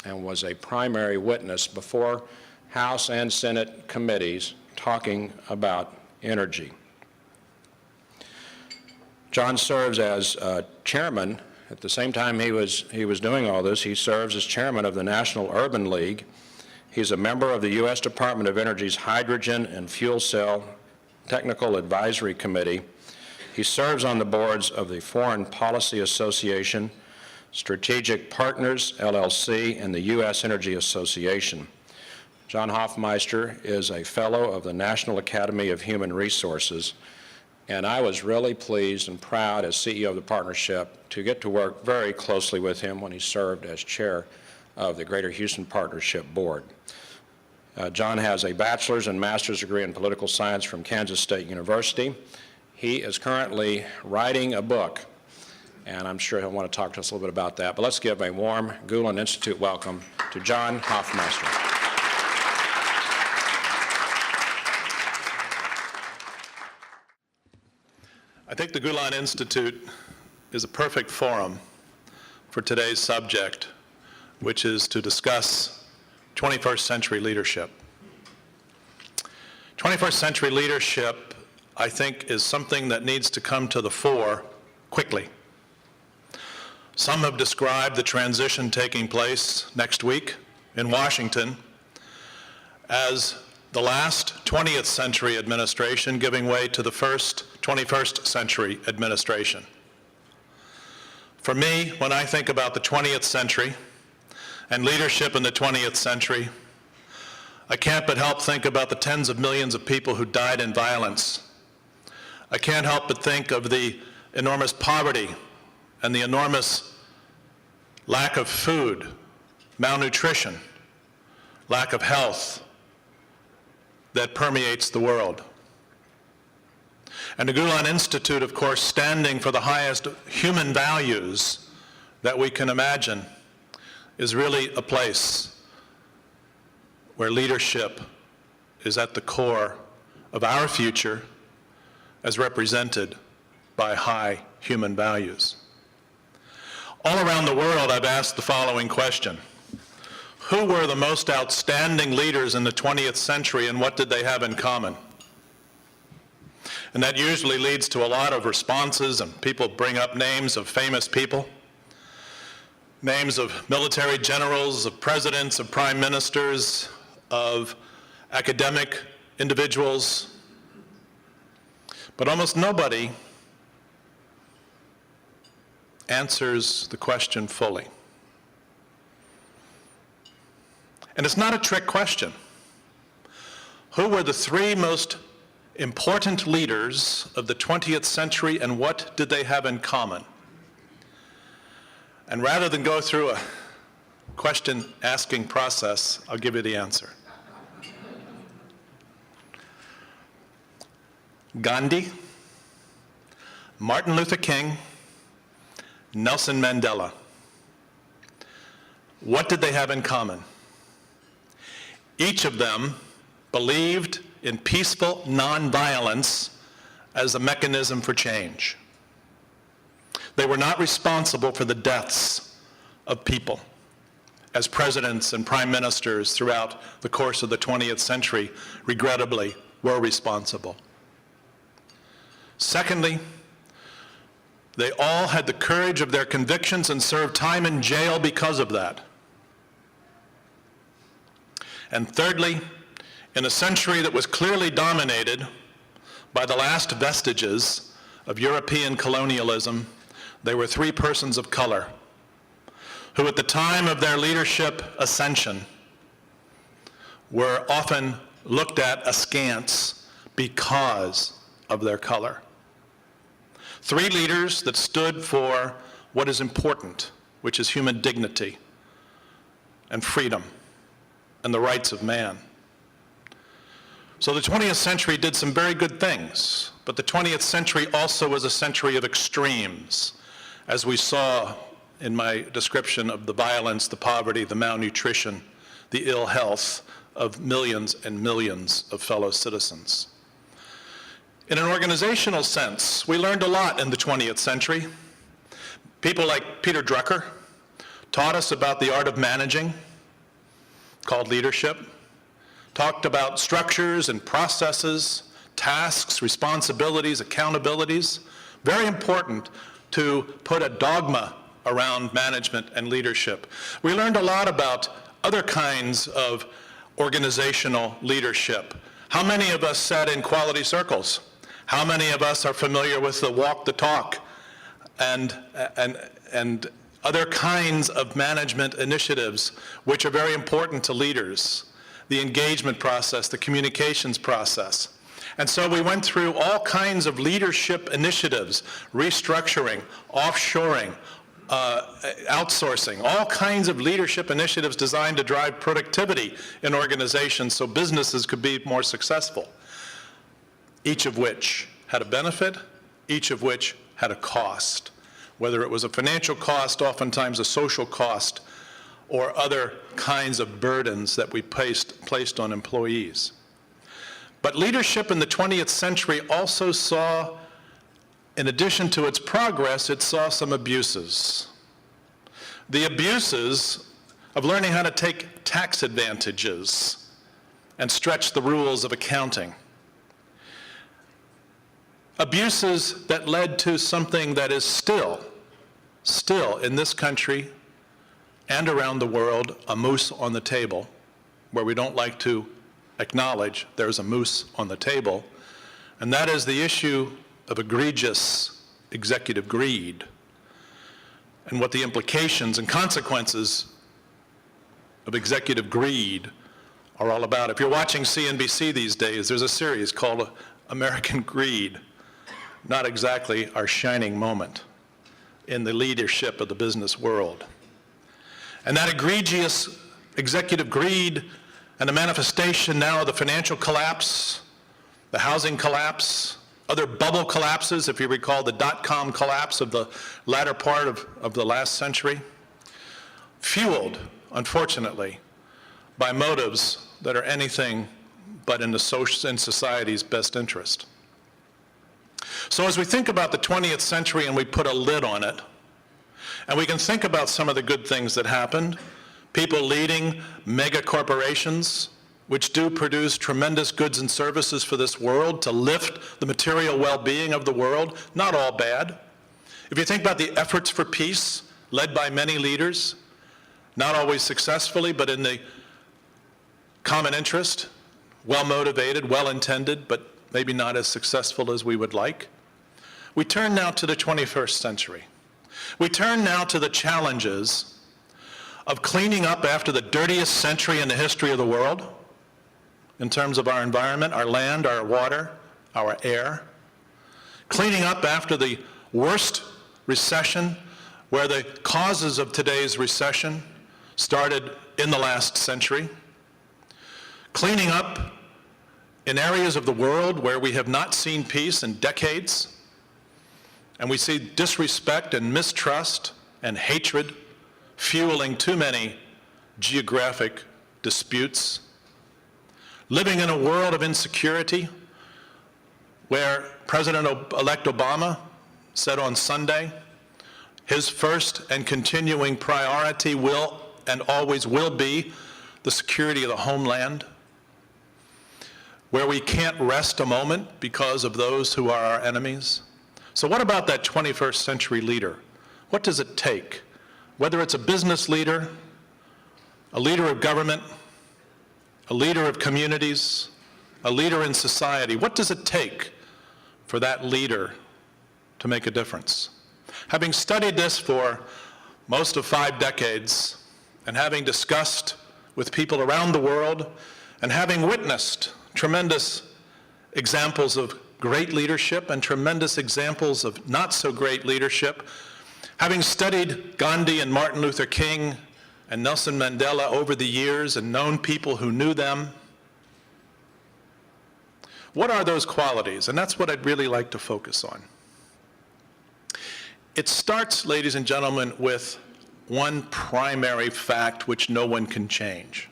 and was a primary witness before House and Senate committees talking about energy. John serves as chairman. At the same time he was doing all this, he serves as chairman of the National Urban League. He's a member of the U.S. Department of Energy's Hydrogen and Fuel Cell Technical Advisory Committee. He serves on the boards of the Foreign Policy Association, Strategic Partners, LLC, and the U.S. Energy Association. John Hoffmeister is a fellow of the National Academy of Human Resources, and I was really pleased and proud as CEO of the partnership to get to work very closely with him when he served as chair of the Greater Houston Partnership Board. John has a bachelor's and master's degree in political science from Kansas State University. He is currently writing a book, and I'm sure he'll want to talk to us a little bit about that. But let's give a warm Gulen Institute welcome to John Hofmeister. I think the Gulen Institute is a perfect forum for today's subject, which is to discuss 21st century leadership. 21st century leadership, I think, is something that needs to come to the fore quickly. Some have described the transition taking place next week in Washington as the last 20th century administration giving way to the first 21st century administration. For me, when I think about the 20th century and leadership in the 20th century, I can't but help think about the tens of millions of people who died in violence. I can't help but think of the enormous poverty and the enormous lack of food, malnutrition, lack of health that permeates the world. And the Gulen Institute, of course, standing for the highest human values that we can imagine, is really a place where leadership is at the core of our future as represented by high human values. All around the world, I've asked the following question: who were the most outstanding leaders in the 20th century, and what did they have in common? And that usually leads to a lot of responses, and people bring up names of famous people, names of military generals, of presidents, of prime ministers, of academic individuals. But almost nobody answers the question fully. And it's not a trick question. Who were the three most important leaders of the 20th century, and what did they have in common? And rather than go through a question-asking process, I'll give you the answer. Gandhi, Martin Luther King, Nelson Mandela. What did they have in common? Each of them believed in peaceful nonviolence as a mechanism for change. They were not responsible for the deaths of people, as presidents and prime ministers throughout the course of the 20th century regrettably were responsible. Secondly, they all had the courage of their convictions and served time in jail because of that. And thirdly, in a century that was clearly dominated by the last vestiges of European colonialism, there were three persons of color who at the time of their leadership ascension were often looked at askance because of their color. Three leaders that stood for what is important, which is human dignity and freedom and the rights of man. So the 20th century did some very good things, but the 20th century also was a century of extremes, as we saw in my description of the violence, the poverty, the malnutrition, the ill health of millions and millions of fellow citizens. In an organizational sense, we learned a lot in the 20th century. People like Peter Drucker taught us about the art of managing, called leadership, talked about structures and processes, tasks, responsibilities, accountabilities. Very important to put a dogma around management and leadership. We learned a lot about other kinds of organizational leadership. How many of us sat in quality circles? How many of us are familiar with the walk the talk and other kinds of management initiatives which are very important to leaders? The engagement process, the communications process. And so we went through all kinds of leadership initiatives, restructuring, offshoring, outsourcing, all kinds of leadership initiatives designed to drive productivity in organizations so businesses could be more successful, each of which had a benefit, each of which had a cost, whether it was a financial cost, oftentimes a social cost, or other kinds of burdens that we placed on employees. But leadership in the 20th century also saw, in addition to its progress, it saw some abuses. The abuses of learning how to take tax advantages and stretch the rules of accounting. Abuses that led to something that is still in this country and around the world, a moose on the table, where we don't like to acknowledge there's a moose on the table, and that is the issue of egregious executive greed and what the implications and consequences of executive greed are all about. If you're watching CNBC these days, there's a series called American Greed, not exactly our shining moment in the leadership of the business world. And that egregious executive greed and the manifestation now of the financial collapse, the housing collapse, other bubble collapses, if you recall the dot-com collapse of the latter part of the last century, fueled, unfortunately, by motives that are anything but in society's best interest. So as we think about the 20th century and we put a lid on it, and we can think about some of the good things that happened, people leading mega corporations, which do produce tremendous goods and services for this world to lift the material well-being of the world, not all bad. If you think about the efforts for peace led by many leaders, not always successfully, but in the common interest, well-motivated, well-intended, but maybe not as successful as we would like. We turn now to the 21st century. We turn now to the challenges of cleaning up after the dirtiest century in the history of the world, in terms of our environment, our land, our water, our air. Cleaning up after the worst recession, where the causes of today's recession started in the last century. Cleaning up in areas of the world where we have not seen peace in decades, and we see disrespect and mistrust and hatred fueling too many geographic disputes. Living in a world of insecurity where President-elect Obama said on Sunday, his first and continuing priority will and always will be the security of the homeland, where we can't rest a moment because of those who are our enemies. So what about that 21st century leader? What does it take? Whether it's a business leader, a leader of government, a leader of communities, a leader in society, what does it take for that leader to make a difference? Having studied this for most of 5 decades, and having discussed with people around the world, and having witnessed tremendous examples of great leadership and tremendous examples of not so great leadership, having studied Gandhi and Martin Luther King and Nelson Mandela over the years and known people who knew them, what are those qualities? And that's what I'd really like to focus on. It starts, ladies and gentlemen, with one primary fact which no one can change.